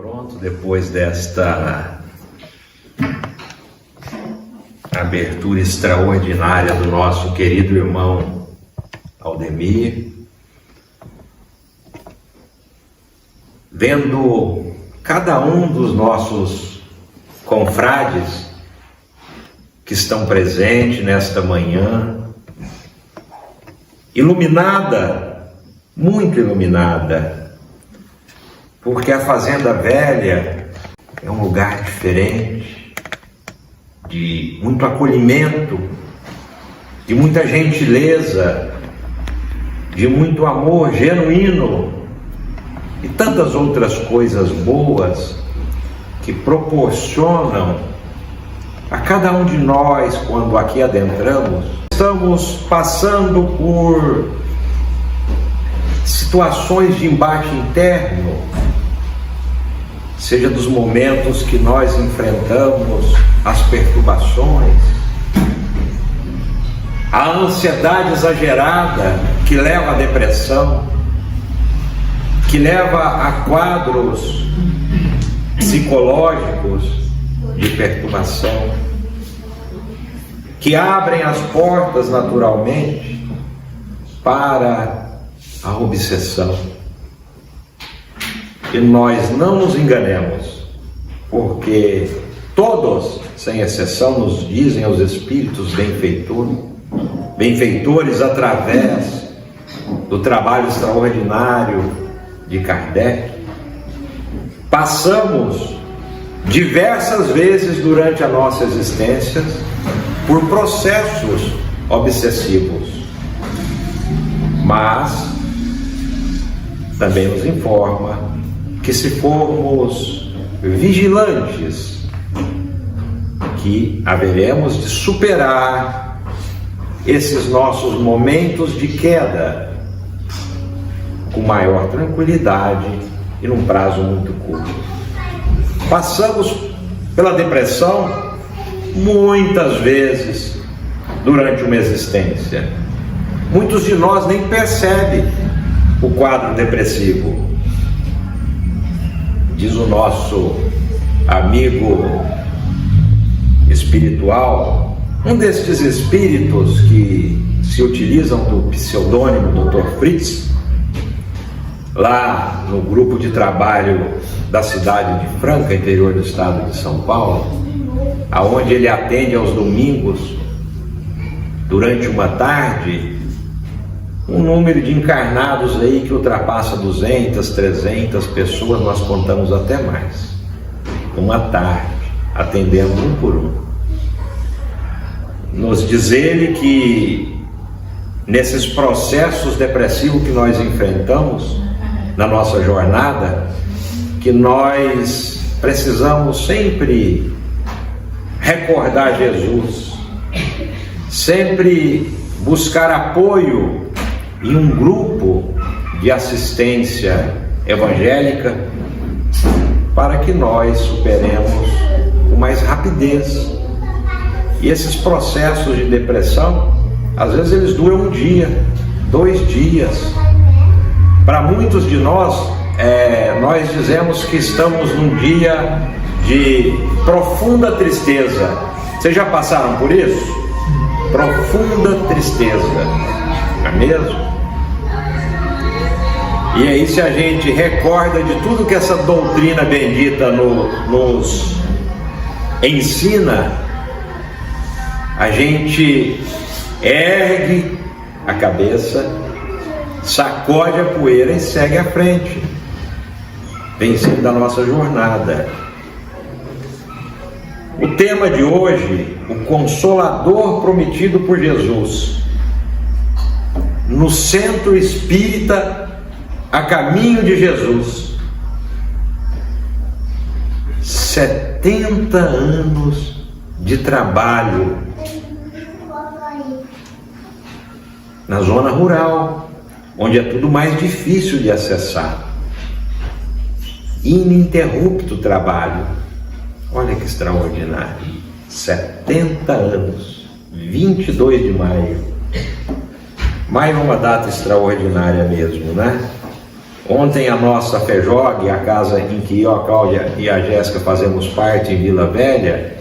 Pronto, depois desta abertura extraordinária do nosso querido irmão Aldemir, vendo cada um dos nossos confrades que estão presentes nesta manhã, iluminada, muito iluminada, porque a Fazenda Velha é um lugar diferente, de muito acolhimento, de muita gentileza, de muito amor genuíno e tantas outras coisas boas que proporcionam a cada um de nós, quando aqui adentramos, estamos passando por situações de embate interno, seja dos momentos que nós enfrentamos as perturbações, a ansiedade exagerada que leva à depressão, que leva a quadros psicológicos de perturbação, que abrem as portas naturalmente para a obsessão. E nós não nos enganemos, porque todos, sem exceção, nos dizem os espíritos benfeitores através do trabalho extraordinário de Kardec, passamos diversas vezes durante a nossa existência por processos obsessivos, mas também nos informa que, se formos vigilantes, que haveremos de superar esses nossos momentos de queda com maior tranquilidade e num prazo muito curto. Passamos pela depressão muitas vezes durante uma existência. Muitos de nós nem percebem o quadro depressivo. Diz o nosso amigo espiritual, um destes espíritos que se utilizam do pseudônimo Dr. Fritz, lá no grupo de trabalho da cidade de Franca, interior do estado de São Paulo, aonde ele atende aos domingos, durante uma tarde, um número de encarnados aí que ultrapassa 200, 300 pessoas, nós contamos até mais, uma tarde, atendendo um por um. Nos diz ele que nesses processos depressivos que nós enfrentamos na nossa jornada, que nós precisamos sempre recordar Jesus, sempre buscar apoio em um grupo de assistência evangélica, para que nós superemos com mais rapidez. E esses processos de depressão, às vezes eles duram um dia, 2 dias. Para muitos de nós, nós dizemos que estamos num dia de profunda tristeza. Vocês já passaram por isso? Profunda tristeza, não é mesmo? E aí, se a gente recorda de tudo que essa doutrina bendita nos ensina, a gente ergue a cabeça, sacode a poeira e segue à frente, vencendo a nossa jornada. O tema de hoje, o Consolador prometido por Jesus, no Centro Espírita a Caminho de Jesus. 70 anos de trabalho na zona rural, onde é tudo mais difícil de acessar. Ininterrupto trabalho. Olha que extraordinário. 70 anos, 22 de maio. Maio é uma data extraordinária mesmo, né? Ontem a nossa FEJOG, a casa em que eu, a Cláudia e a Jéssica fazemos parte, em Vila Velha,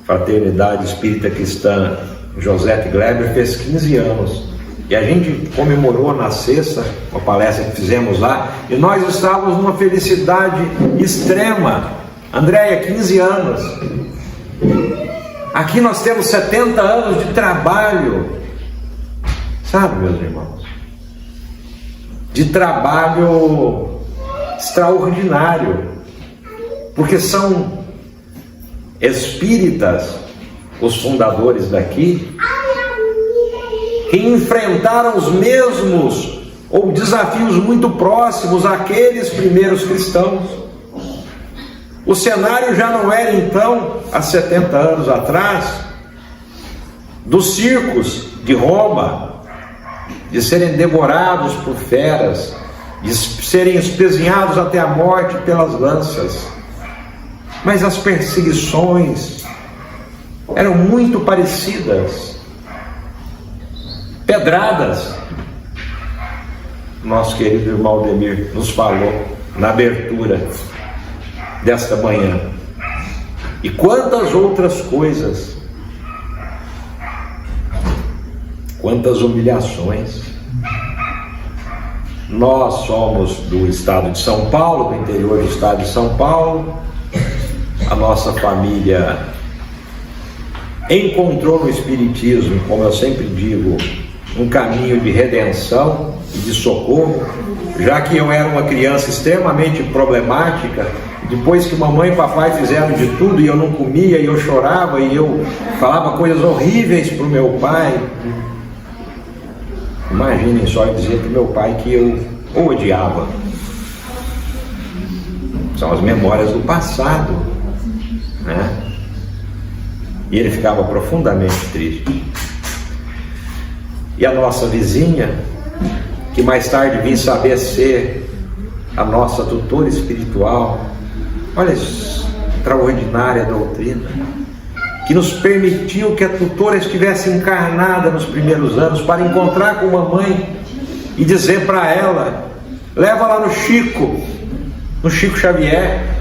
Fraternidade Espírita Cristã Josete Gleber, fez 15 anos. E a gente comemorou na sexta, uma palestra que fizemos lá, e nós estávamos numa felicidade extrema. Andréia, 15 anos. Aqui nós temos 70 anos de trabalho. Sabe, meus irmãos? De trabalho extraordinário. Porque são espíritas, os fundadores daqui, que enfrentaram os mesmos ou desafios muito próximos àqueles primeiros cristãos. O cenário já não era então, há 70 anos atrás, dos circos de Roma, de serem devorados por feras, de serem espezinhados até a morte pelas lanças. Mas as perseguições eram muito parecidas. Pedradas. Nosso querido irmão Aldemir nos falou na abertura desta manhã. E quantas outras coisas, quantas humilhações. Nós somos do estado de São Paulo, do interior do estado de São Paulo. A nossa família encontrou no Espiritismo, como eu sempre digo, um caminho de redenção e de socorro, já que eu era uma criança extremamente problemática. Depois que mamãe e papai fizeram de tudo e eu não comia, e eu chorava, e eu falava coisas horríveis para o meu pai. Imaginem só eu dizer para o meu pai que eu o odiava. São as memórias do passado, né? E ele ficava profundamente triste. E a nossa vizinha, que mais tarde vim saber ser a nossa tutora espiritual, olha, extraordinária doutrina, que nos permitiu que a tutora estivesse encarnada nos primeiros anos para encontrar com mamãe e dizer para ela: leva lá no Chico Xavier.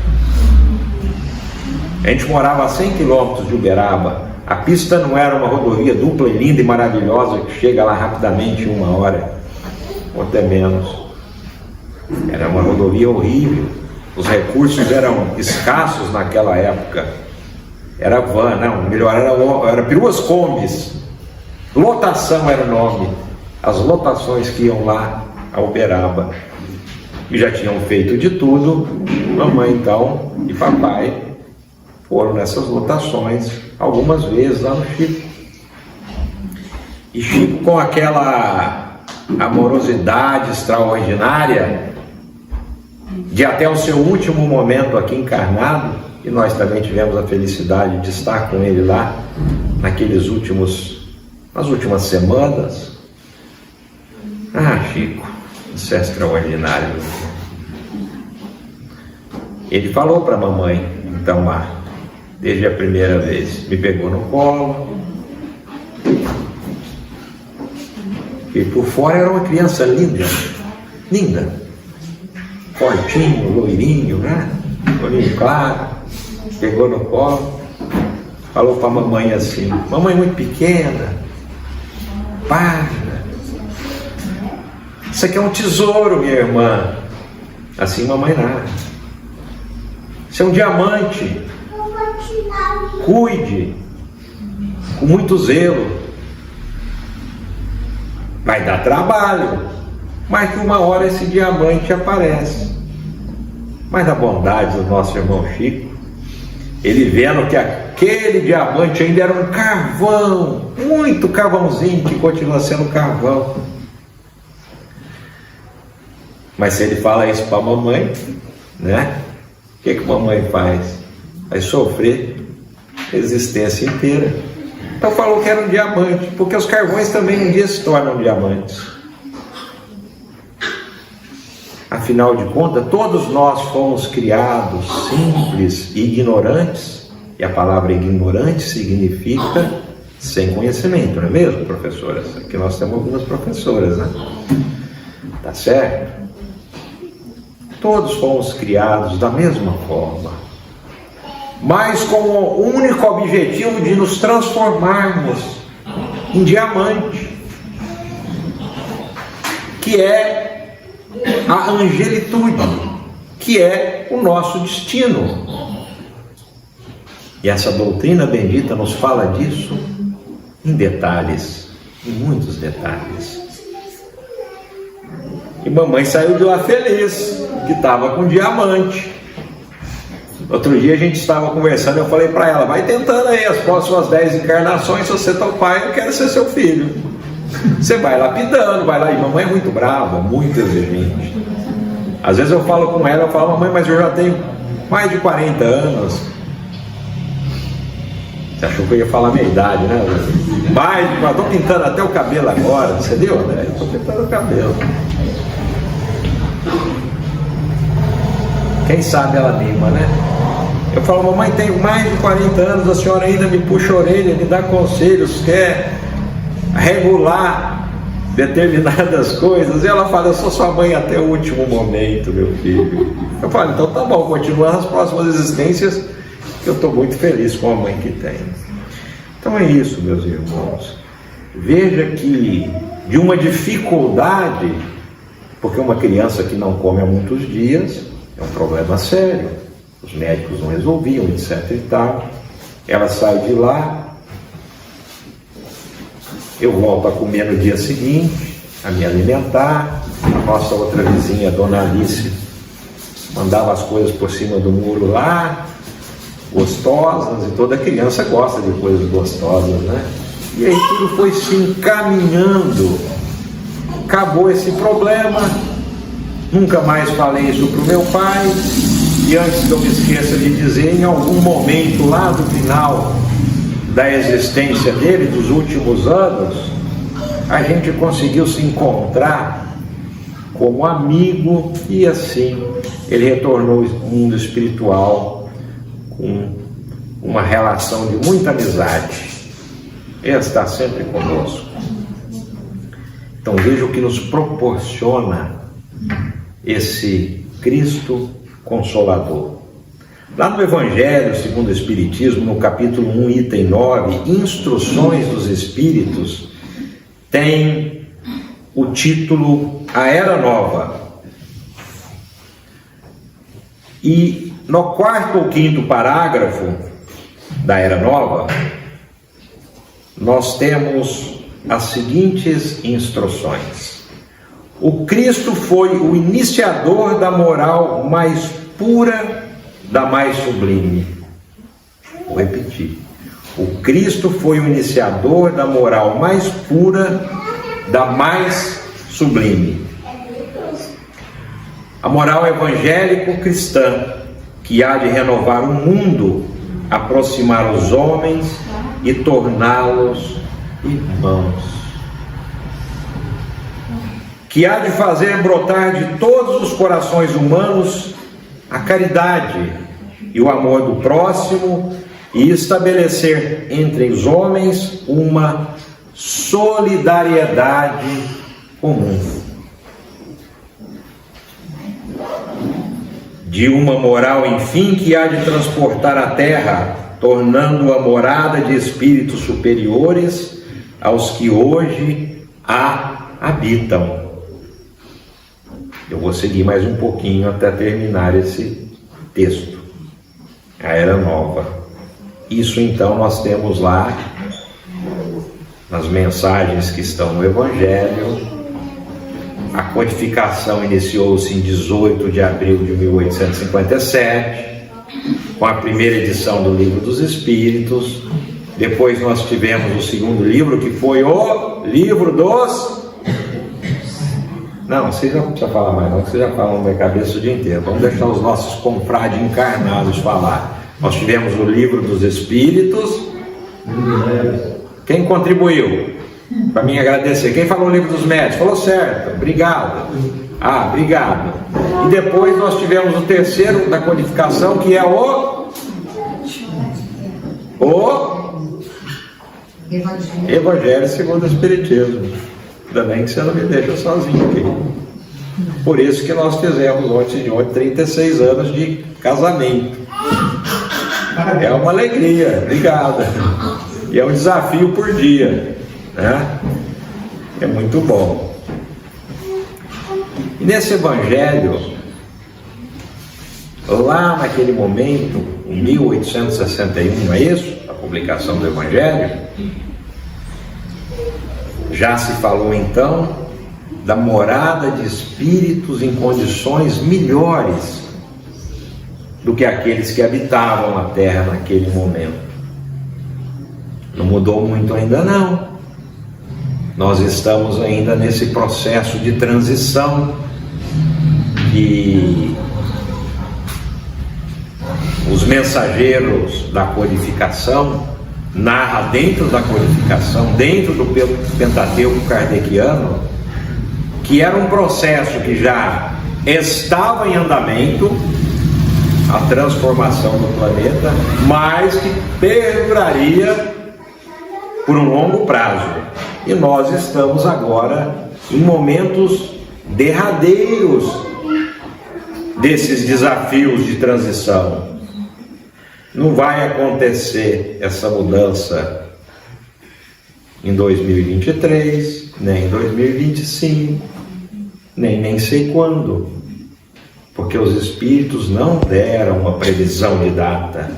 A gente morava a 100 quilômetros de Uberaba. A pista não era uma rodovia dupla e linda e maravilhosa que chega lá rapidamente em 1 hora, ou até menos. Era uma rodovia horrível. Os recursos eram escassos naquela época. Era van, não, melhor, era peruas combis. Lotação era o nome. As lotações que iam lá a Uberaba. E já tinham feito de tudo. Mamãe então e papai foram nessas lotações algumas vezes lá no Chico. E Chico, com aquela amorosidade extraordinária, de até o seu último momento aqui encarnado, e nós também tivemos a felicidade de estar com ele lá nas últimas semanas. Chico, isso é extraordinário. Ele falou para a mamãe, então lá, desde a primeira vez, me pegou no colo, e por fora era uma criança linda, fortinho, loirinho, né? Olhinho claro, pegou no colo, falou para a mamãe assim: mamãe muito pequena, parda, isso aqui é um tesouro, minha irmã. Assim, mamãe nada. Isso é um diamante. Cuide com muito zelo. Vai dar trabalho, mas que uma hora esse diamante aparece. Mas na bondade do nosso irmão Chico, ele vendo que aquele diamante ainda era um carvão, muito carvãozinho, que continua sendo carvão. Mas se ele fala isso para a mamãe, né? O que a mamãe faz? Vai sofrer a existência inteira. Então falou que era um diamante, porque os carvões também um dia se tornam diamantes. Afinal de contas, todos nós fomos criados simples e ignorantes, e a palavra ignorante significa sem conhecimento, não é mesmo, professoras? Aqui nós temos algumas professoras, né? Tá certo? Todos fomos criados da mesma forma, mas com o único objetivo de nos transformarmos em diamante, que é a angelitude, que é o nosso destino. E essa doutrina bendita nos fala disso em detalhes, em muitos detalhes. E mamãe saiu de lá feliz, que estava com diamante. Outro dia a gente estava conversando, eu falei para ela, vai tentando aí as próximas 10 encarnações, se você é teu pai, eu quero ser seu filho. Você vai lapidando, vai lá, e mamãe é muito brava, muito exigente. Às vezes eu falo com ela, eu falo, mamãe, mas eu já tenho mais de 40 anos. Você achou que eu ia falar a minha idade, né? Mas eu estou pintando até o cabelo agora, você viu, né? Estou pintando o cabelo. Quem sabe ela anima, né? Eu falo, mamãe, tenho mais de 40 anos, a senhora ainda me puxa a orelha, me dá conselhos, quer regular determinadas coisas. E ela fala, eu sou sua mãe até o último momento, meu filho. Eu falo, então tá bom, continua nas próximas existências, que eu estou muito feliz com a mãe que tenho. Então é isso, meus irmãos. Veja que de uma dificuldade, porque uma criança que não come há muitos dias é um problema sério, os médicos não resolviam, etc e tal. Ela sai de lá, eu volto a comer no dia seguinte, a me alimentar. A nossa outra vizinha, Dona Alice, mandava as coisas por cima do muro lá, gostosas, e toda criança gosta de coisas gostosas, né? E aí tudo foi se encaminhando. Acabou esse problema, nunca mais falei isso para o meu pai. E antes que eu me esqueça de dizer, em algum momento lá do final da existência dele, dos últimos anos, a gente conseguiu se encontrar como amigo, e assim ele retornou ao mundo espiritual com uma relação de muita amizade. Ele está sempre conosco. Então veja o que nos proporciona esse Cristo Consolador. Lá no Evangelho segundo o Espiritismo, no capítulo 1, item 9, Instruções dos Espíritos, tem o título A Era Nova. E no 4º ou 5º parágrafo da Era Nova, nós temos as seguintes instruções. O Cristo foi o iniciador da moral mais pura, da mais sublime. Vou repetir. O Cristo foi o iniciador da moral mais pura, da mais sublime. A moral evangélico-cristã, que há de renovar o mundo, aproximar os homens e torná-los irmãos. Que há de fazer brotar de todos os corações humanos a caridade e o amor do próximo, e estabelecer entre os homens uma solidariedade comum. De uma moral, enfim, que há de transportar a terra, tornando-a morada de espíritos superiores aos que hoje a habitam. Eu vou seguir mais um pouquinho até terminar esse texto. A Era Nova. Isso então nós temos lá nas mensagens que estão no Evangelho. A codificação iniciou-se em 18 de abril de 1857, com a primeira edição do Livro dos Espíritos. Depois nós tivemos o segundo livro, que foi o Livro dos... Não, você já não precisa falar mais não, que você já fala na minha cabeça o dia inteiro. Vamos deixar os nossos confrades encarnados falar. Nós tivemos o Livro dos Espíritos. Quem contribuiu? Para mim agradecer. Quem falou o Livro dos Médios? Falou certo, obrigado. Ah, obrigado. E depois nós tivemos o terceiro da codificação, que é o Evangelho segundo o Espiritismo. Ainda bem que você não me deixa sozinho aqui. Por isso que nós fizemos ontem 36 anos de casamento. É uma alegria, obrigado. E é um desafio por dia, né? É muito bom. E nesse evangelho, lá naquele momento, em 1861, não é isso? A publicação do evangelho, já se falou então da morada de espíritos em condições melhores do que aqueles que habitavam a terra naquele momento. Não mudou muito ainda não. Nós estamos ainda nesse processo de transição que os mensageiros da codificação narra dentro da codificação, dentro do Pentateuco kardeciano, que era um processo que já estava em andamento, a transformação do planeta, mas que perduraria por um longo prazo. E nós estamos agora em momentos derradeiros desses desafios de transição. Não vai acontecer essa mudança em 2023, nem em 2025, nem sei quando, porque os espíritos não deram uma previsão de data,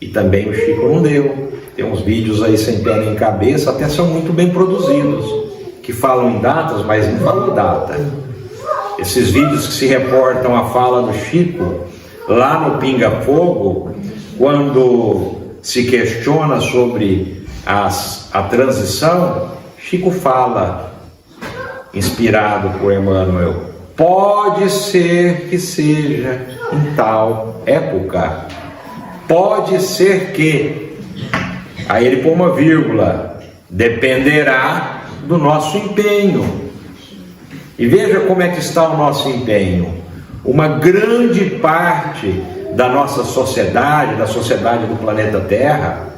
e também o Chico não deu. Tem uns vídeos aí sem pé nem cabeça, até são muito bem produzidos, que falam em datas, mas não falam em data. Esses vídeos que se reportam a fala do Chico lá no Pinga Fogo, quando se questiona sobre a transição, Chico fala, inspirado por Emmanuel: pode ser que seja em tal época, pode ser que, aí ele põe uma vírgula, dependerá do nosso empenho. E veja como é que está o nosso empenho. Uma grande parte da nossa sociedade, da sociedade do planeta Terra,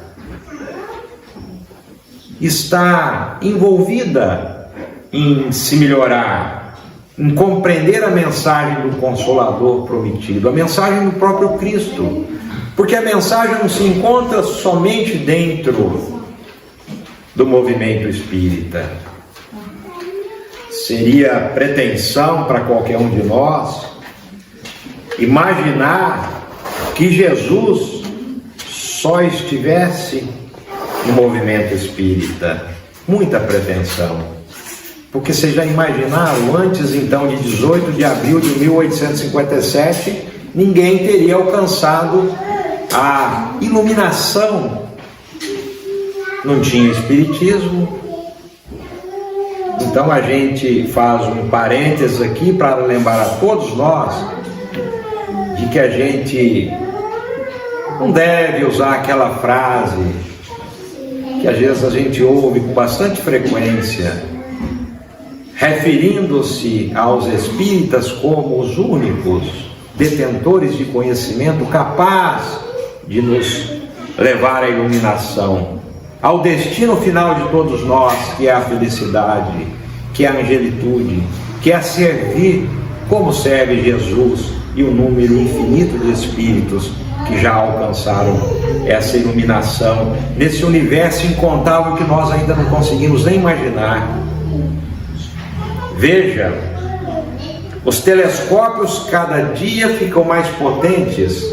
está envolvida em se melhorar, em compreender a mensagem do Consolador prometido, a mensagem do próprio Cristo, porque a mensagem não se encontra somente dentro do movimento espírita. Seria pretensão para qualquer um de nós imaginar que Jesus só estivesse no movimento espírita. Muita pretensão. Porque vocês já imaginaram, antes então de 18 de abril de 1857, ninguém teria alcançado a iluminação. Não tinha espiritismo. Então a gente faz um parênteses aqui para lembrar a todos nós de que a gente não deve usar aquela frase que às vezes a gente ouve com bastante frequência, referindo-se aos espíritas como os únicos detentores de conhecimento capaz de nos levar à iluminação, ao destino final de todos nós, que é a felicidade, que é a angelitude, que é servir como serve Jesus e o número infinito de espíritos que já alcançaram essa iluminação nesse universo incontável que nós ainda não conseguimos nem imaginar. Veja, os telescópios cada dia ficam mais potentes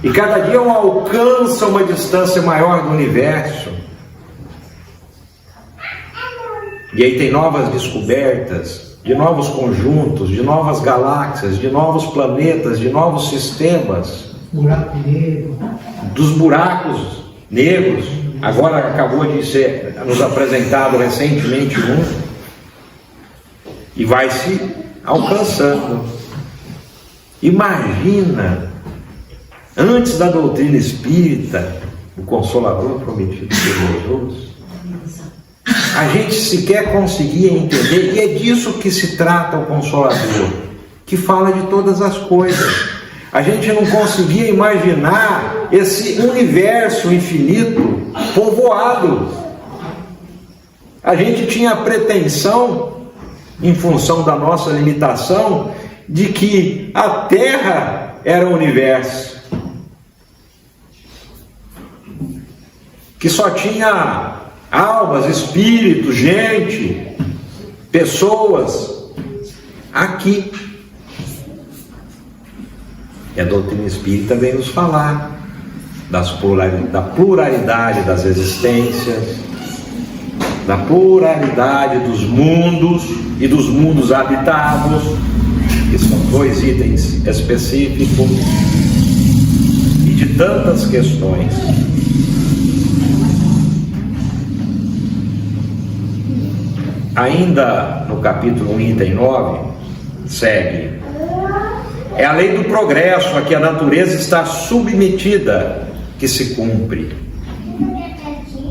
e cada dia alcançam uma distância maior do universo. E aí tem novas descobertas de novos conjuntos, de novas galáxias, de novos planetas, de novos sistemas. Buraco negro. Dos buracos negros. Agora acabou de ser nos apresentado recentemente um. E vai se alcançando. Imagina, antes da doutrina espírita, o Consolador prometido por Jesus, a gente sequer conseguia entender, e é disso que se trata o Consolador, que fala de todas as coisas. A gente não conseguia imaginar esse universo infinito povoado. A gente tinha a pretensão em função da nossa limitação, de que a Terra era o universo, que só tinha almas, espíritos, gente, pessoas aqui. E a doutrina espírita vem nos falar da pluralidade das existências, da pluralidade dos mundos e dos mundos habitados, que são 2 itens específicos, e de tantas questões. Ainda no capítulo 1, item 9, segue: é a lei do progresso a que a natureza está submetida que se cumpre.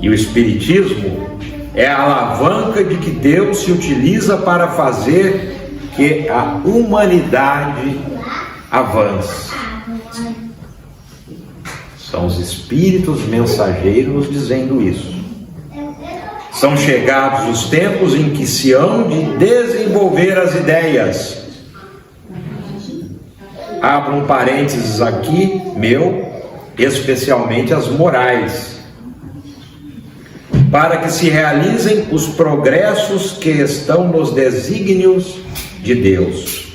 E o Espiritismo é a alavanca de que Deus se utiliza para fazer que a humanidade avance. São os Espíritos mensageiros nos dizendo isso. São chegados os tempos em que se hão de desenvolver as ideias. Abro um parênteses aqui, especialmente as morais, para que se realizem os progressos que estão nos desígnios de Deus.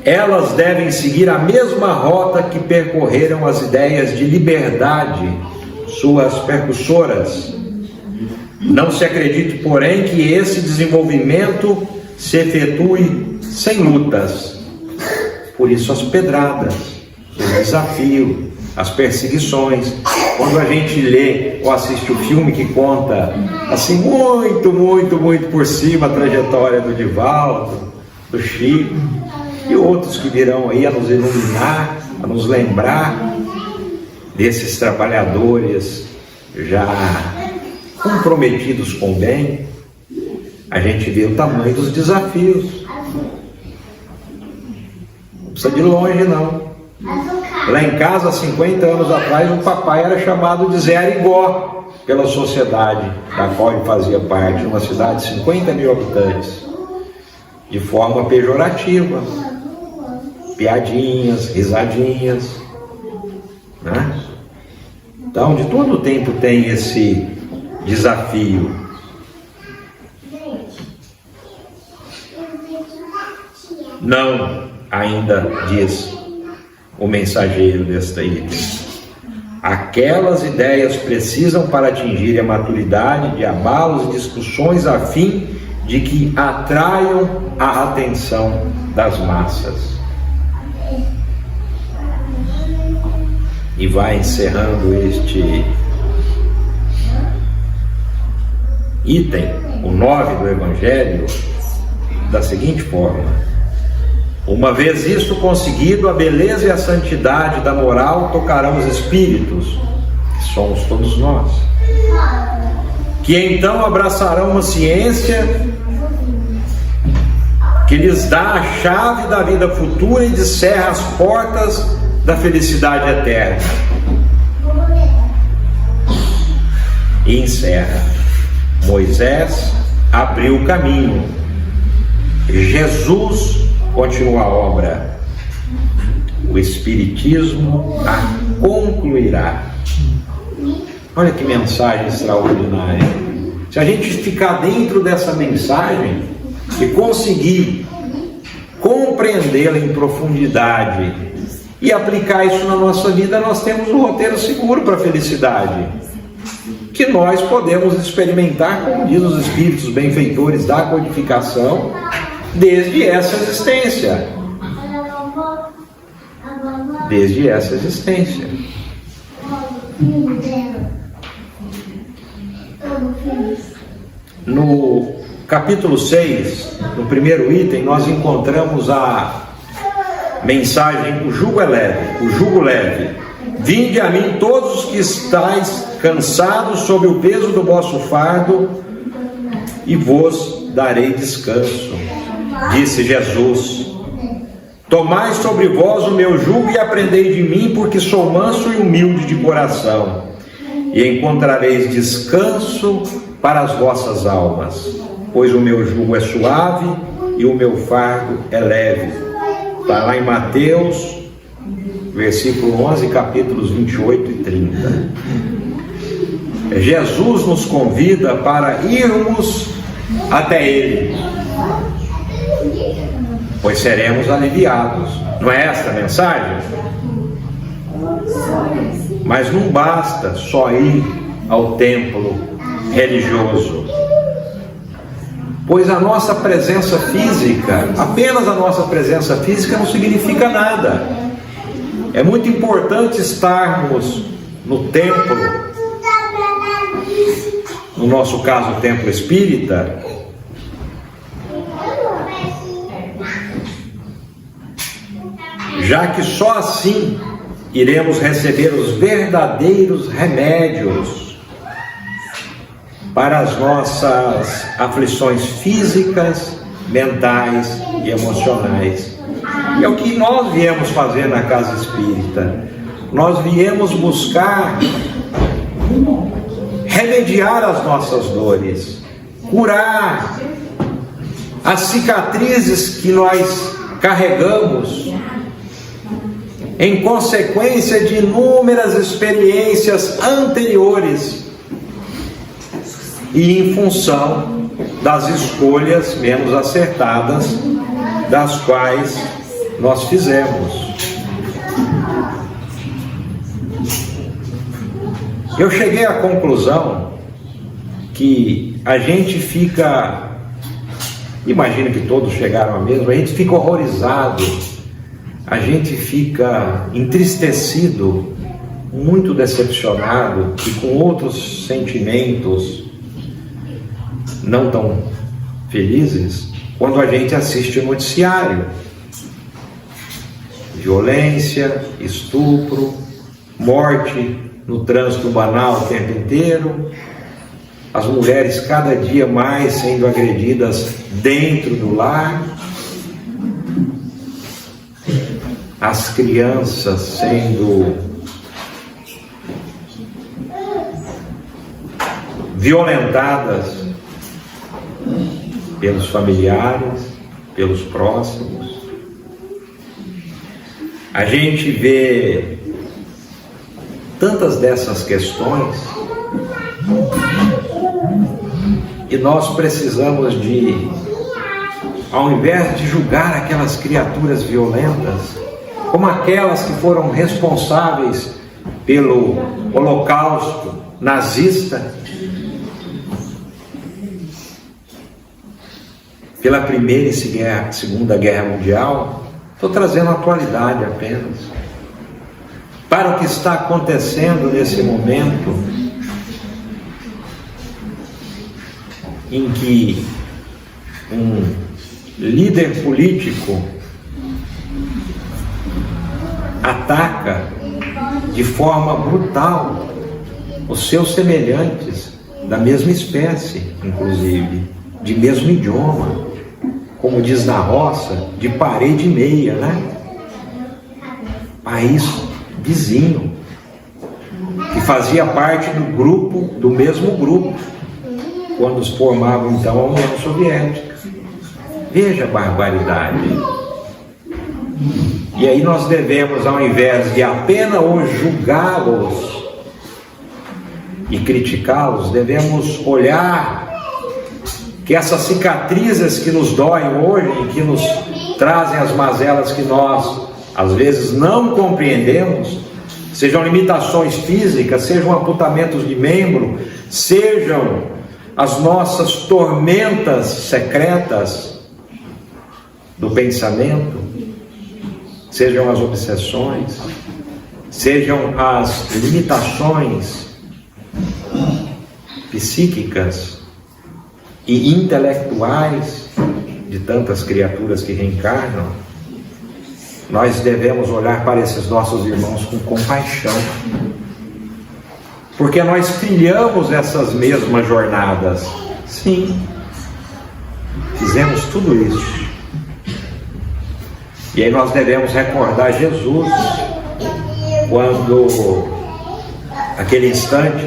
Elas devem seguir a mesma rota que percorreram as ideias de liberdade, suas percursoras. Não se acredite, porém, que esse desenvolvimento se efetue sem lutas. Por isso as pedradas, os desafios, as perseguições. Quando a gente lê ou assiste o filme que conta assim muito por cima a trajetória do Divaldo, do Chico e outros que virão aí a nos iluminar, a nos lembrar desses trabalhadores já comprometidos com o bem, a gente vê o tamanho dos desafios. Não precisa de longe, não. Lá em casa, 50 anos atrás, o papai era chamado de Zé Arigó pela sociedade da qual ele fazia parte, uma cidade de 50 mil habitantes, de forma pejorativa, piadinhas, risadinhas, né? Então, de todo tempo tem esse desafio. Não, ainda diz o mensageiro desta item, aquelas ideias precisam, para atingir a maturidade, de abalos e discussões a fim de que atraiam a atenção das massas. E vai encerrando este item, o 9 do Evangelho, da seguinte forma: uma vez isto conseguido, a beleza e a santidade da moral tocarão os espíritos, que somos todos nós, que então abraçarão uma ciência que lhes dá a chave da vida futura e descerra as portas da felicidade eterna. E encerra: Moisés abriu o caminho, Jesus continua a obra, o Espiritismo a concluirá. Olha que mensagem extraordinária. Se a gente ficar dentro dessa mensagem e conseguir compreendê-la em profundidade e aplicar isso na nossa vida, nós temos um roteiro seguro para a felicidade, que nós podemos experimentar, como diz os espíritos benfeitores da codificação, desde essa existência. Desde essa existência. No capítulo 6, no primeiro item, nós encontramos a mensagem: o jugo é leve, o jugo leve. Vinde a mim todos os que estáis cansados sob o peso do vosso fardo, e vos darei descanso. Disse Jesus: tomai sobre vós o meu jugo e aprendei de mim, porque sou manso e humilde de coração, e encontrareis descanso para as vossas almas, pois o meu jugo é suave e o meu fardo é leve. Está lá em Mateus, versículo 11, capítulos 28 e 30. Jesus nos convida para irmos até Ele, pois seremos aliviados. Não é essa a mensagem? Mas não basta só ir ao templo religioso, pois a nossa presença física, apenas a nossa presença física não significa nada. É muito importante estarmos no templo, no nosso caso o templo espírita, já que só assim iremos receber os verdadeiros remédios para as nossas aflições físicas, mentais e emocionais. E é o que nós viemos fazer na casa espírita. Nós viemos buscar remediar as nossas dores, curar as cicatrizes que nós carregamos em consequência de inúmeras experiências anteriores e em função das escolhas menos acertadas das quais nós fizemos. Eu cheguei à conclusão que a gente fica, imagino que todos chegaram a mesma, a gente fica horrorizado, a gente fica entristecido, muito decepcionado e com outros sentimentos não tão felizes quando a gente assiste o noticiário. Violência, estupro, morte no trânsito banal o tempo inteiro, as mulheres cada dia mais sendo agredidas dentro do lar, as crianças sendo violentadas pelos familiares, pelos próximos. A gente vê tantas dessas questões e nós precisamos de, ao invés de julgar aquelas criaturas violentas como aquelas que foram responsáveis pelo Holocausto nazista, pela Primeira e Segunda Guerra Mundial, estou trazendo a atualidade apenas, para o que está acontecendo nesse momento, em que um líder político ataca de forma brutal os seus semelhantes, da mesma espécie, inclusive, de mesmo idioma, como diz na roça, de parede e meia, né? País vizinho, que fazia parte do grupo, do mesmo grupo, quando se formava então a União Soviética. Veja a barbaridade. E aí nós devemos, ao invés de apenas os julgá-los e criticá-los, devemos olhar que essas cicatrizes que nos doem hoje, que nos trazem as mazelas que nós às vezes não compreendemos, sejam limitações físicas, sejam amputamentos de membro, sejam as nossas tormentas secretas do pensamento, sejam as obsessões, sejam as limitações psíquicas e intelectuais de tantas criaturas que reencarnam, nós devemos olhar para esses nossos irmãos com compaixão, porque nós trilhamos essas mesmas jornadas. Sim, fizemos tudo isso. E aí nós devemos recordar Jesus, quando aquele instante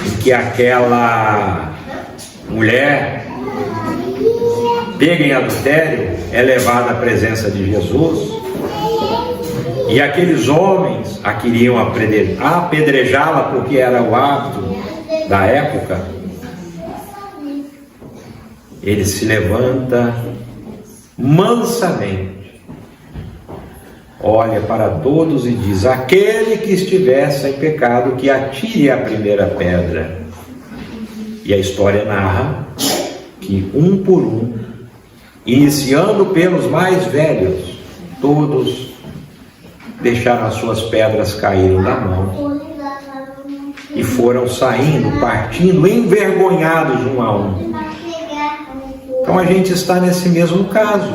em que aquela mulher pega em adultério é levada à presença de Jesus, e aqueles homens a queriam apedrejá-la porque era o hábito da época. Ele se levanta mansamente, olha para todos e diz: aquele que estiver sem pecado, que atire a primeira pedra. E a história narra que um por um, iniciando pelos mais velhos, todos deixaram as suas pedras caírem da mão e foram saindo, partindo, envergonhados um a um. Então a gente está nesse mesmo caso,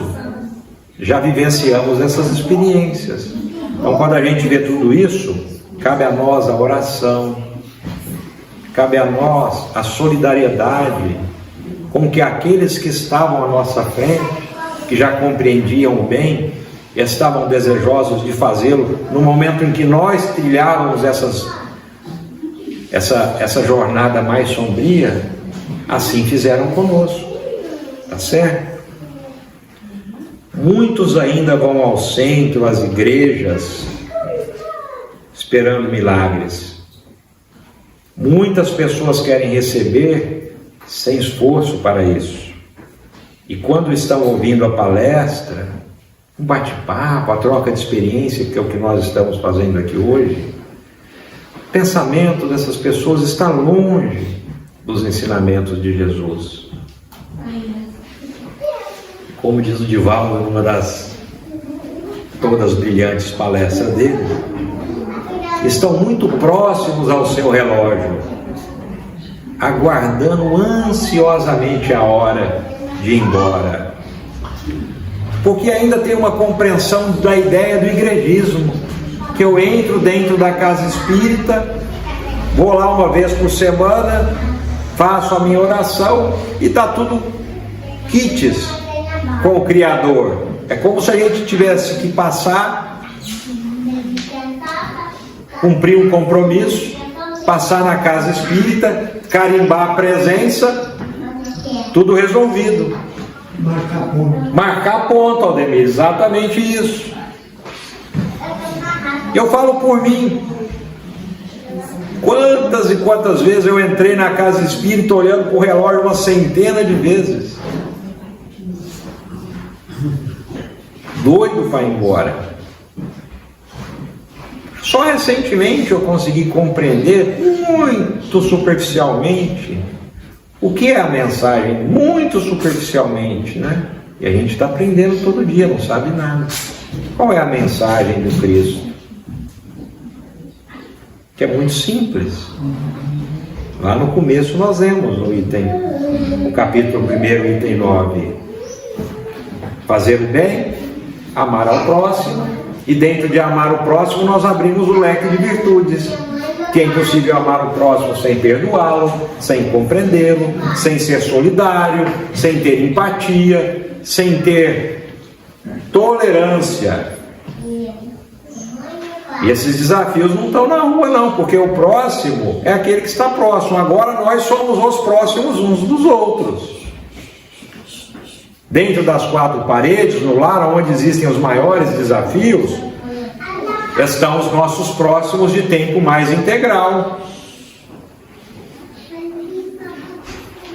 já vivenciamos essas experiências. Então quando a gente vê tudo isso, cabe a nós a oração, cabe a nós a solidariedade com que aqueles que estavam à nossa frente, que já compreendiam o bem, estavam desejosos de fazê-lo no momento em que nós trilhávamos essa jornada mais sombria, assim fizeram conosco. Tá certo? Muitos ainda vão ao centro, às igrejas, esperando milagres. Muitas pessoas querem receber sem esforço para isso. E quando estão ouvindo a palestra, um bate-papo, a troca de experiência, que é o que nós estamos fazendo aqui hoje, o pensamento dessas pessoas está longe dos ensinamentos de Jesus. Como diz o Divaldo numa das todas brilhantes palestras dele, estão muito próximos ao seu relógio, aguardando ansiosamente a hora de ir embora, porque ainda tem uma compreensão da ideia do igrejismo, que eu entro dentro da casa espírita, vou lá uma vez por semana, faço a minha oração e está tudo quites com o Criador. É como se a gente tivesse que passar, cumprir um compromisso, passar na casa espírita, carimbar a presença, tudo resolvido. Marcar ponto, Aldemir, exatamente isso. Eu falo por mim. Quantas e quantas vezes eu entrei na casa espírita olhando para o relógio uma centena de vezes, doido para ir embora. Só recentemente eu consegui compreender muito superficialmente o que é a mensagem, muito superficialmente, né? E a gente está aprendendo todo dia, não sabe nada. Qual é a mensagem do Cristo? Que é muito simples. Lá no começo nós vemos no capítulo 1, item 9. Fazer o bem, amar ao próximo, e dentro de amar o próximo nós abrimos o leque de virtudes, que é impossível amar o próximo sem perdoá-lo, sem compreendê-lo, sem ser solidário, sem ter empatia, sem ter tolerância. E esses desafios não estão na rua não, porque o próximo é aquele que está próximo. Agora nós somos os próximos uns dos outros. Dentro das quatro paredes, no lar onde existem os maiores desafios, estão os nossos próximos de tempo mais integral.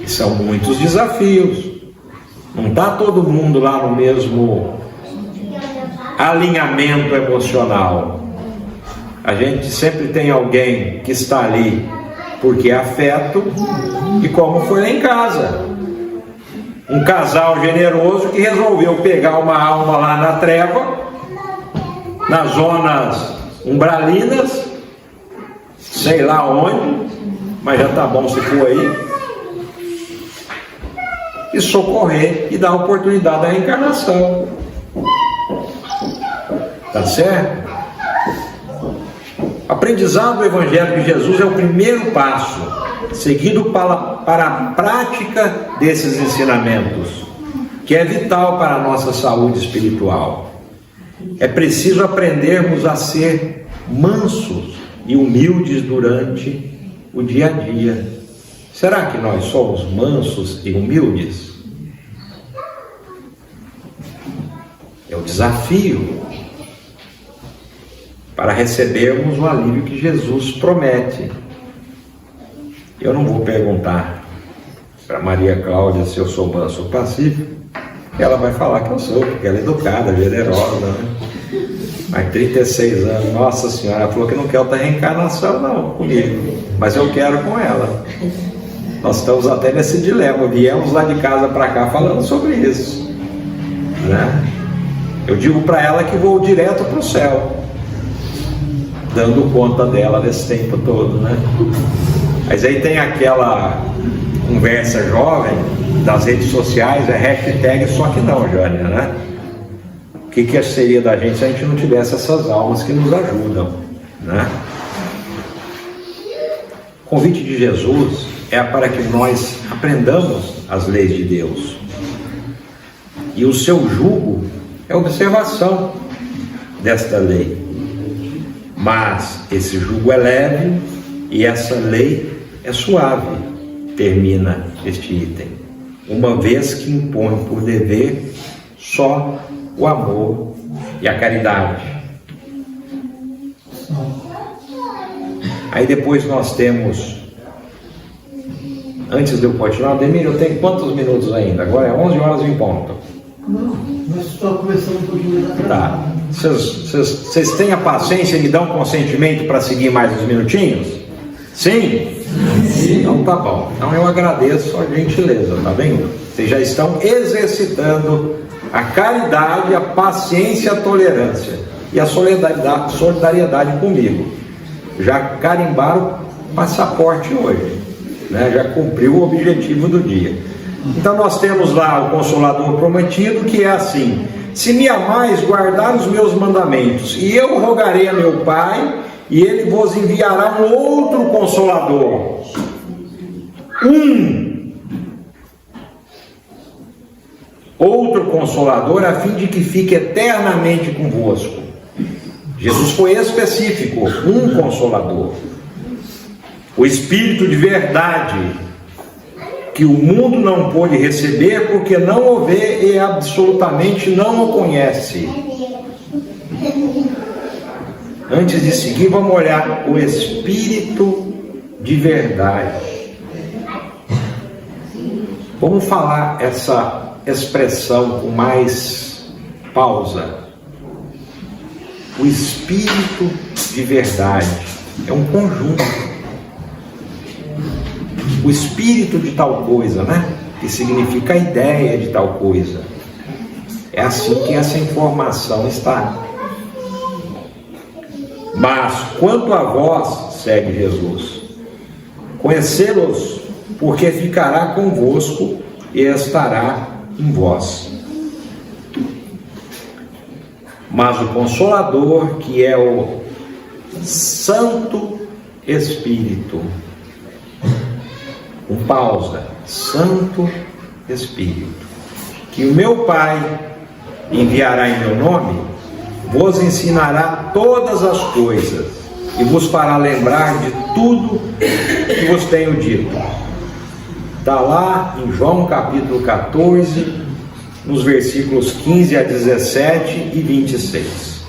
E são muitos desafios. Não está todo mundo lá no mesmo alinhamento emocional. A gente sempre tem alguém que está ali porque é afeto, e como foi lá em casa. Um casal generoso que resolveu pegar uma alma lá na treva, nas zonas umbralinas, sei lá onde, mas já tá bom se for aí, e socorrer e dar oportunidade à reencarnação. Tá certo? Aprendizado do Evangelho de Jesus é o primeiro passo, seguido para a prática desses ensinamentos, que é vital para a nossa saúde espiritual. É preciso aprendermos a ser mansos e humildes durante o dia a dia. Será que nós somos mansos e humildes? É o desafio para recebermos o alívio que Jesus promete. Eu não vou perguntar para Maria Cláudia se eu sou manso ou pacífico. Ela vai falar que eu sou, porque ela é educada, generosa, né? Mas 36 anos, nossa senhora, ela falou que não quer outra reencarnação não comigo, mas eu quero com ela. Nós estamos até nesse dilema, viemos lá de casa para cá falando sobre isso, né? Eu digo para ela que vou direto para o céu, dando conta dela nesse tempo todo, né? Mas aí tem aquela conversa jovem das redes sociais, é hashtag só que não, Jânia, né? O que seria da gente se a gente não tivesse essas almas que nos ajudam, né? O convite de Jesus é para que nós aprendamos as leis de Deus. E o seu jugo é a observação desta lei. Mas esse jugo é leve e essa lei é suave, termina este item, uma vez que impõe por dever só o amor e a caridade. Aí depois nós temos, antes de eu continuar, Ademir, eu tenho quantos minutos ainda? Agora é 11 horas em ponto. Não, nós só começamos um pouquinho mais atrás. Tá. Vocês têm a paciência e me dão consentimento para seguir mais uns minutinhos? Sim? Sim. Então tá bom. Então eu agradeço a gentileza, tá vendo? Vocês já estão exercitando a caridade, a paciência, a tolerância e a solidariedade comigo. Já carimbaram o passaporte hoje, né? Já cumpriu o objetivo do dia. Então nós temos lá o Consolador prometido, que é assim: se me amais, guardar os meus mandamentos, e eu rogarei a meu Pai, e ele vos enviará um outro Consolador, outro Consolador, a fim de que fique eternamente convosco. Jesus foi específico, um Consolador, o Espírito de verdade, que o mundo não pôde receber porque não o vê e absolutamente não o conhece. Antes de seguir, vamos olhar o Espírito de verdade. Vamos falar essa expressão com mais pausa. O Espírito de verdade é um conjunto. O espírito de tal coisa, né? Que significa a ideia de tal coisa. É assim que essa informação está. Mas quanto a vós, segue Jesus, conhecê-los, porque ficará convosco e estará em vós. Mas o Consolador, que é o Santo Espírito, com pausa, Santo Espírito, que o meu Pai enviará em meu nome, vos ensinará todas as coisas e vos fará lembrar de tudo que vos tenho dito. Está lá em João capítulo 14, nos versículos 15 a 17 e 26.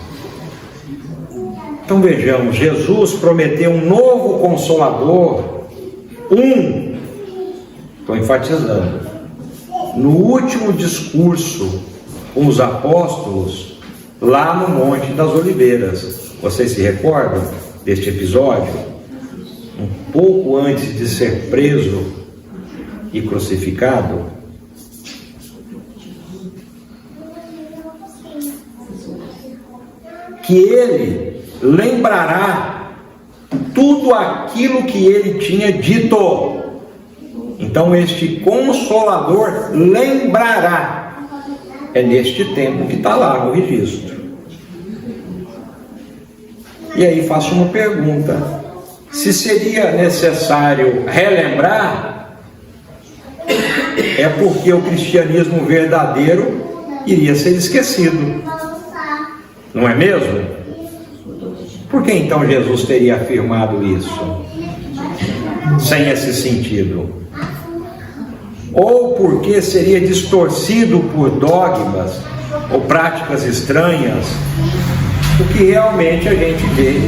Então vejamos, Jesus prometeu um novo Consolador, estou enfatizando, no último discurso com os apóstolos, lá no Monte das Oliveiras. Vocês se recordam deste episódio? Um pouco antes de ser preso e crucificado, que ele lembrará tudo aquilo que ele tinha dito. Então este Consolador lembrará. É neste tempo que está lá no registro. E aí faço uma pergunta: se seria necessário relembrar, é porque o cristianismo verdadeiro iria ser esquecido, não é mesmo? Por que então Jesus teria afirmado isso? sem esse sentido, ou porque seria distorcido por dogmas ou práticas estranhas, o que realmente a gente vê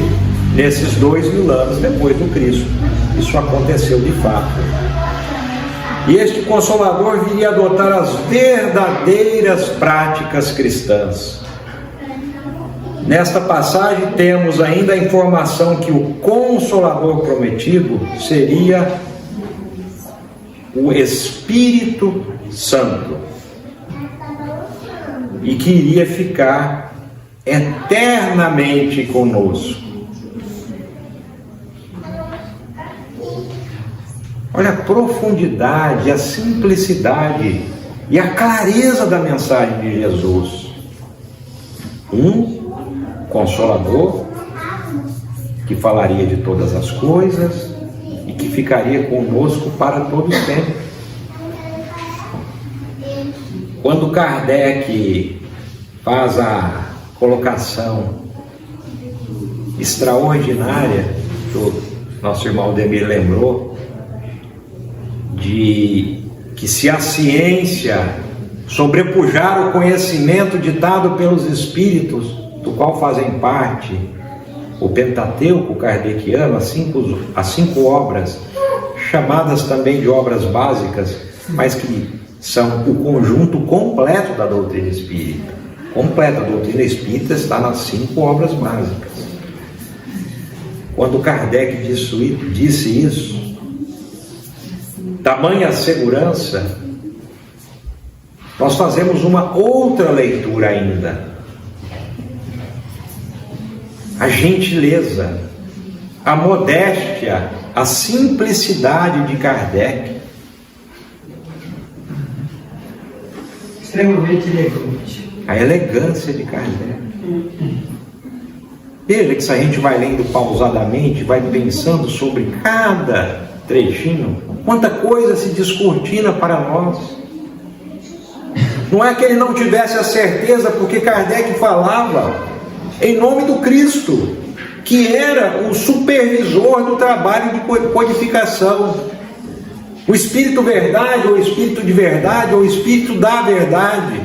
nesses 2000 anos depois do Cristo. Isso aconteceu de fato. E este Consolador viria adotar as verdadeiras práticas cristãs. Nesta passagem temos ainda a informação que o Consolador prometido seria o Espírito Santo e que iria ficar eternamente conosco. Olha a profundidade, a simplicidade e a clareza da mensagem de Jesus. Um Consolador que falaria de todas as coisas e que ficaria conosco para todo sempre. Quando Kardec faz a colocação extraordinária que o nosso irmão Demir lembrou, de que se a ciência sobrepujar o conhecimento ditado pelos espíritos, do qual fazem parte o Pentateuco kardeciano, as cinco obras, chamadas também de obras básicas, mas que são o conjunto completo da doutrina espírita. Completa, a doutrina espírita está nas 5 obras básicas. Quando Kardec disse isso, tamanha segurança, nós fazemos uma outra leitura ainda. A gentileza, a modéstia, a simplicidade de Kardec. Extremamente elegante. A elegância de Kardec. Veja que se a gente vai lendo pausadamente, vai pensando sobre cada trechinho, quanta coisa se descortina para nós. Não é que ele não tivesse a certeza, porque Kardec falava em nome do Cristo, que era o supervisor do trabalho de codificação. O Espírito Verdade, ou Espírito de Verdade, ou Espírito da Verdade,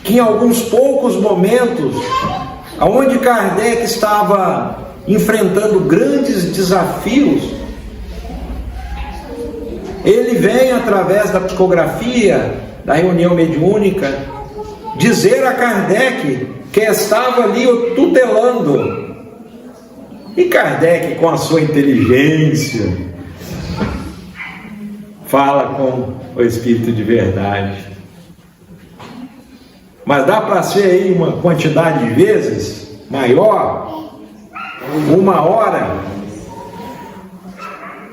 que em alguns poucos momentos, onde Kardec estava enfrentando grandes desafios, ele vem através da psicografia, da reunião mediúnica, dizer a Kardec que estava ali o tutelando. E Kardec, com a sua inteligência, fala com o Espírito de Verdade. Mas dá para ser aí uma quantidade de vezes maior, 1 hora,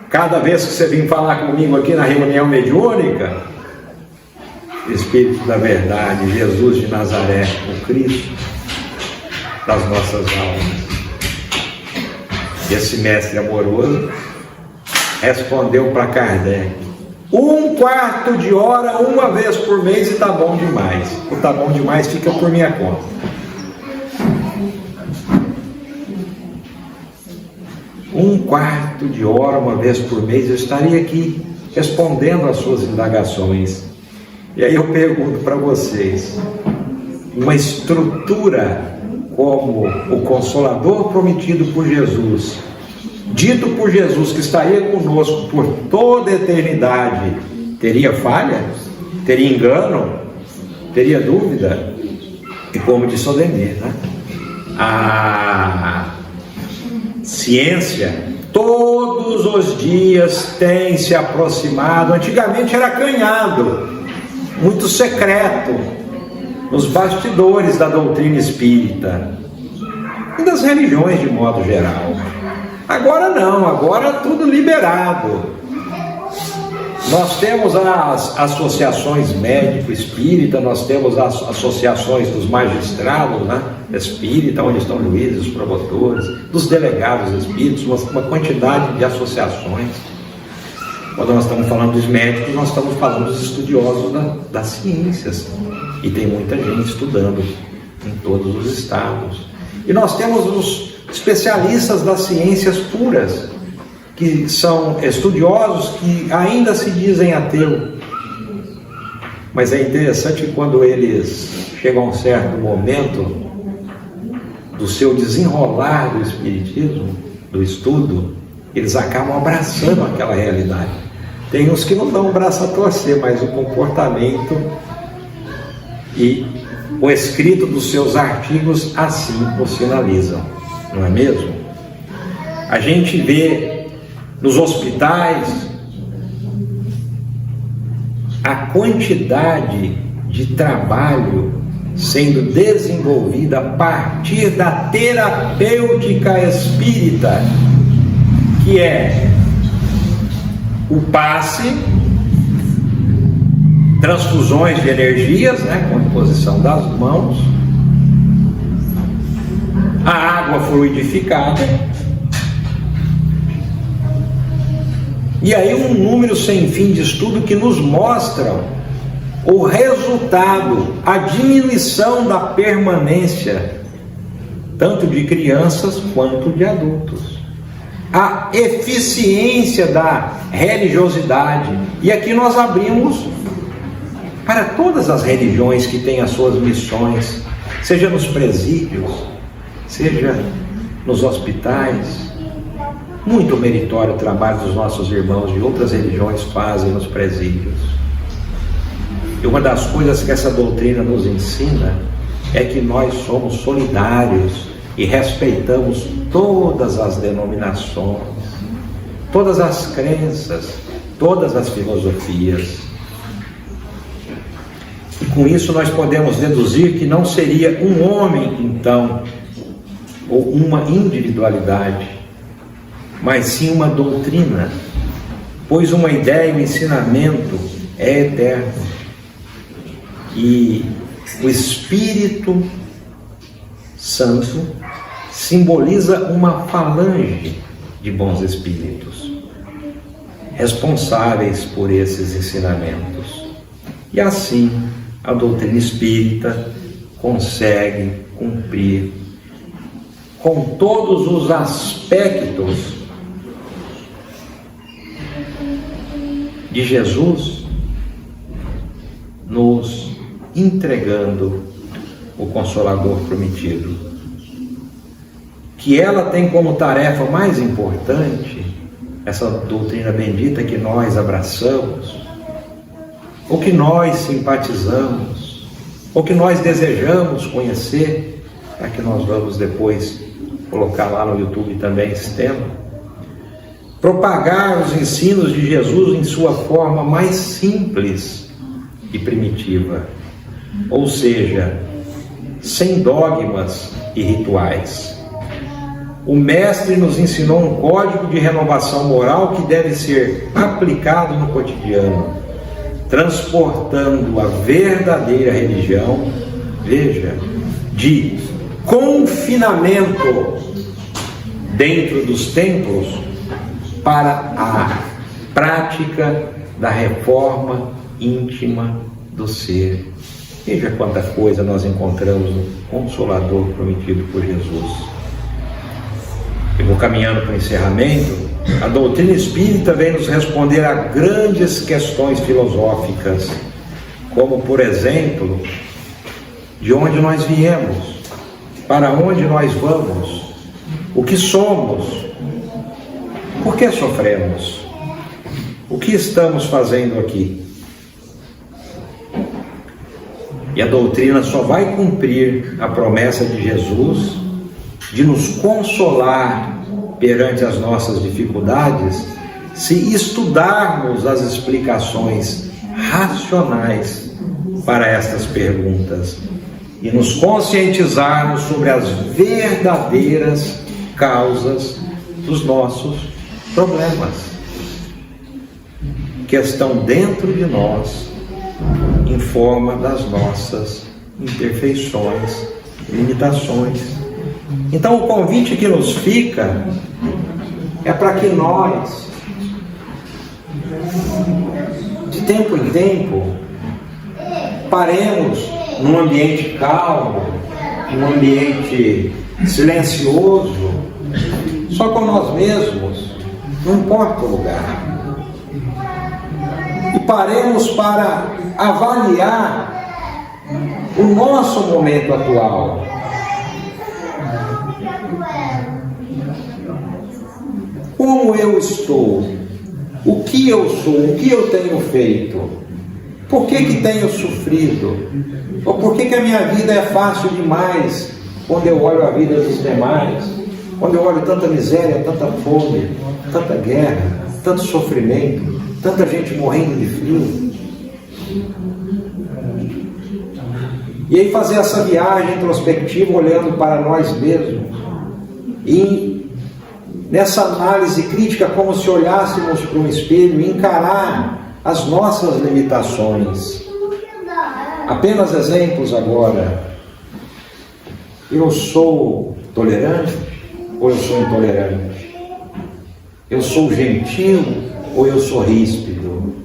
cada vez que você vem falar comigo aqui na reunião mediúnica. Espírito da Verdade, Jesus de Nazaré, o Cristo das nossas almas. Esse mestre amoroso respondeu para Kardec: 1/4 de hora, 1 vez por mês, e tá bom demais. O tá bom demais fica por minha conta. Um quarto de hora, 1 vez por mês, eu estaria aqui respondendo às suas indagações. E aí eu pergunto para vocês, uma estrutura como o Consolador prometido por Jesus, dito por Jesus que estaria conosco por toda a eternidade, teria falha? Teria engano? Teria dúvida? E como disse o Demir, né? A ciência todos os dias tem se aproximado. Antigamente era acanhado, muito secreto, nos bastidores da doutrina espírita e das religiões de modo geral. Agora não, agora tudo liberado. Nós temos as associações médico-espírita, nós temos as associações dos magistrados, né, espírita, onde estão juízes, os promotores, dos delegados espíritos, uma quantidade de associações. Quando nós estamos falando dos médicos, nós estamos falando dos estudiosos das ciências. E tem muita gente estudando em todos os estados. E nós temos os especialistas das ciências puras, que são estudiosos que ainda se dizem ateus. Mas é interessante que quando eles chegam a um certo momento do seu desenrolar do espiritismo, do estudo, eles acabam abraçando aquela realidade. Tem uns que não dão o braço a torcer, mas o comportamento e o escrito dos seus artigos assim o sinalizam, não é mesmo? A gente vê nos hospitais a quantidade de trabalho sendo desenvolvida a partir da terapêutica espírita, que é o passe, transfusões de energias, com imposição das mãos, a água fluidificada, e aí um número sem fim de estudo que nos mostram o resultado, a diminuição da permanência, tanto de crianças quanto de adultos, a eficiência da religiosidade. E aqui nós abrimos para todas as religiões que têm as suas missões, seja nos presídios, seja nos hospitais. Muito meritório o trabalho dos nossos irmãos de outras religiões fazem nos presídios. E uma das coisas que essa doutrina nos ensina é que nós somos solidários e respeitamos todas as denominações, todas as crenças, todas as filosofias. E com isso nós podemos deduzir que não seria um homem, então, ou uma individualidade, mas sim uma doutrina, pois uma ideia e um ensinamento é eterno. E o Espírito Santo simboliza uma falange de bons espíritos, responsáveis por esses ensinamentos. E assim, a doutrina espírita consegue cumprir com todos os aspectos de Jesus, nos entregando o Consolador prometido, que ela tem como tarefa mais importante, essa doutrina bendita que nós abraçamos, ou que nós simpatizamos, ou que nós desejamos conhecer, para que nós vamos depois colocar lá no YouTube também esse tema, propagar os ensinos de Jesus em sua forma mais simples e primitiva, ou seja, sem dogmas e rituais. O Mestre nos ensinou um código de renovação moral que deve ser aplicado no cotidiano, transportando a verdadeira religião, veja, de confinamento dentro dos templos para a prática da reforma íntima do ser. Veja quanta coisa nós encontramos no Consolador prometido por Jesus. Eu vou caminhando para o encerramento. A doutrina espírita vem nos responder a grandes questões filosóficas, como, por exemplo, de onde nós viemos, para onde nós vamos, o que somos, por que sofremos, o que estamos fazendo aqui. E a doutrina só vai cumprir a promessa de Jesus de nos consolar perante as nossas dificuldades se estudarmos as explicações racionais para estas perguntas e nos conscientizarmos sobre as verdadeiras causas dos nossos problemas, que estão dentro de nós em forma das nossas imperfeições, limitações. Então o convite que nos fica é para que nós, de tempo em tempo, paremos num ambiente calmo, um ambiente silencioso, só com nós mesmos, não importa o lugar. E paremos para avaliar o nosso momento atual. Como eu estou? O que eu sou? O que eu tenho feito? Por que tenho sofrido? Ou por que a minha vida é fácil demais quando eu olho a vida dos demais? Quando eu olho tanta miséria, tanta fome, tanta guerra, tanto sofrimento, tanta gente morrendo de frio. E aí fazer essa viagem introspectiva olhando para nós mesmos. E nessa análise crítica, como se olhássemos para um espelho e encarar as nossas limitações. Apenas exemplos agora. Eu sou tolerante ou eu sou intolerante? Eu sou gentil ou eu sou ríspido?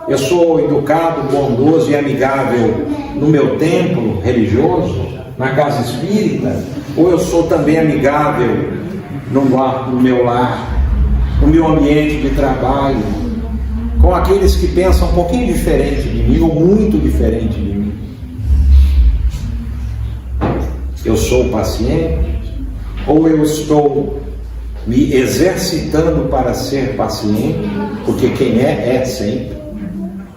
Eu sou educado, bondoso e amigável no meu templo religioso, na casa espírita? Ou eu sou também amigável no meu lar, no meu ambiente de trabalho, com aqueles que pensam um pouquinho diferente de mim ou muito diferente de mim? Eu sou paciente ou eu estou me exercitando para ser paciente, porque quem é sempre?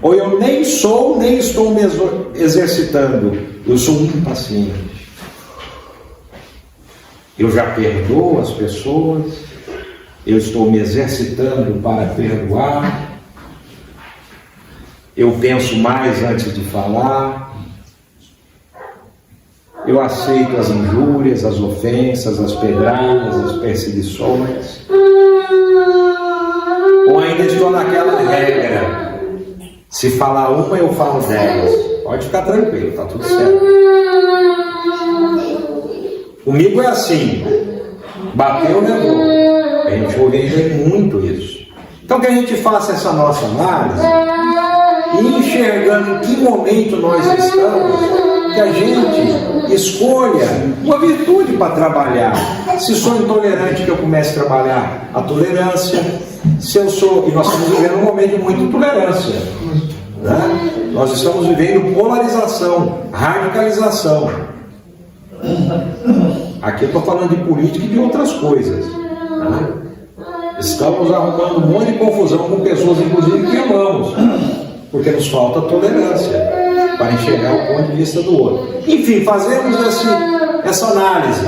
Ou eu nem sou, nem estou me exercitando, eu sou impaciente. Eu já perdoo as pessoas, eu estou me exercitando para perdoar, eu penso mais antes de falar, eu aceito as injúrias, as ofensas, as pedradas, as perseguições, ou ainda estou naquela regra, se falar uma eu falo 10, pode ficar tranquilo, está tudo certo. Comigo é assim, bateu, levou. A gente ouve muito isso. Então que a gente faça essa nossa análise e enxergando em que momento nós estamos, que a gente escolha uma virtude para trabalhar. Se sou intolerante, que eu comece a trabalhar a tolerância. Se eu sou, e nós estamos vivendo um momento de muita intolerância, né? Nós estamos vivendo polarização, radicalização. Aqui eu estou falando de política e de outras coisas, né? Estamos arrumando um monte de confusão com pessoas, inclusive, que amamos, porque nos falta tolerância para enxergar o ponto de vista do outro. Enfim, fazemos essa análise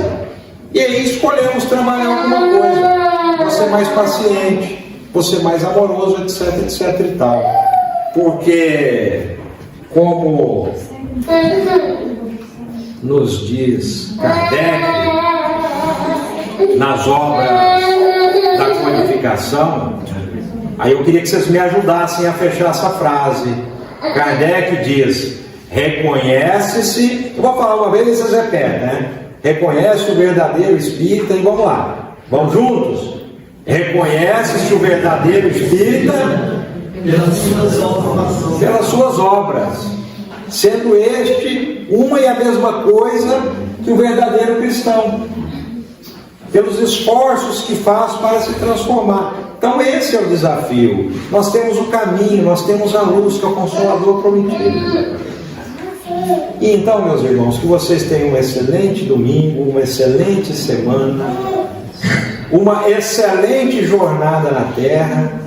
e aí escolhemos trabalhar alguma coisa, você mais paciente, você mais amoroso, etc, etc e tal. Porque, como nos diz Kardec nas obras da codificação, aí eu queria que vocês me ajudassem a fechar essa frase. Kardec diz: reconhece-se, eu vou falar uma vez e vocês repetem, né? Reconhece o verdadeiro espírita, e vamos lá, vamos juntos? Reconhece-se o verdadeiro espírita pelas suas obras, sendo este uma e a mesma coisa que o verdadeiro cristão, pelos esforços que faz para se transformar. Então esse é o desafio. Nós temos o caminho, nós temos a luz, que é o Consolador prometido. E então, meus irmãos, que vocês tenham um excelente domingo, uma excelente semana, uma excelente jornada na Terra,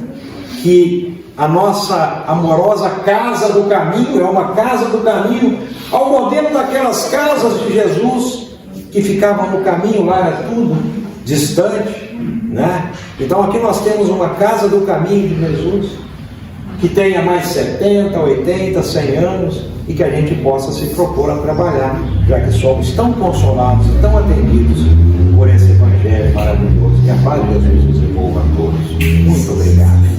que a nossa amorosa casa do caminho é uma casa do caminho ao modelo daquelas casas de Jesus que ficavam no caminho, lá era tudo distante, né? Então aqui nós temos uma casa do caminho de Jesus que tenha mais 70, 80, 100 anos e que a gente possa se propor a trabalhar, já que somos tão consolados e tão atendidos por esse Evangelho maravilhoso. Que a paz de Jesus nos envolva a todos. Muito obrigado.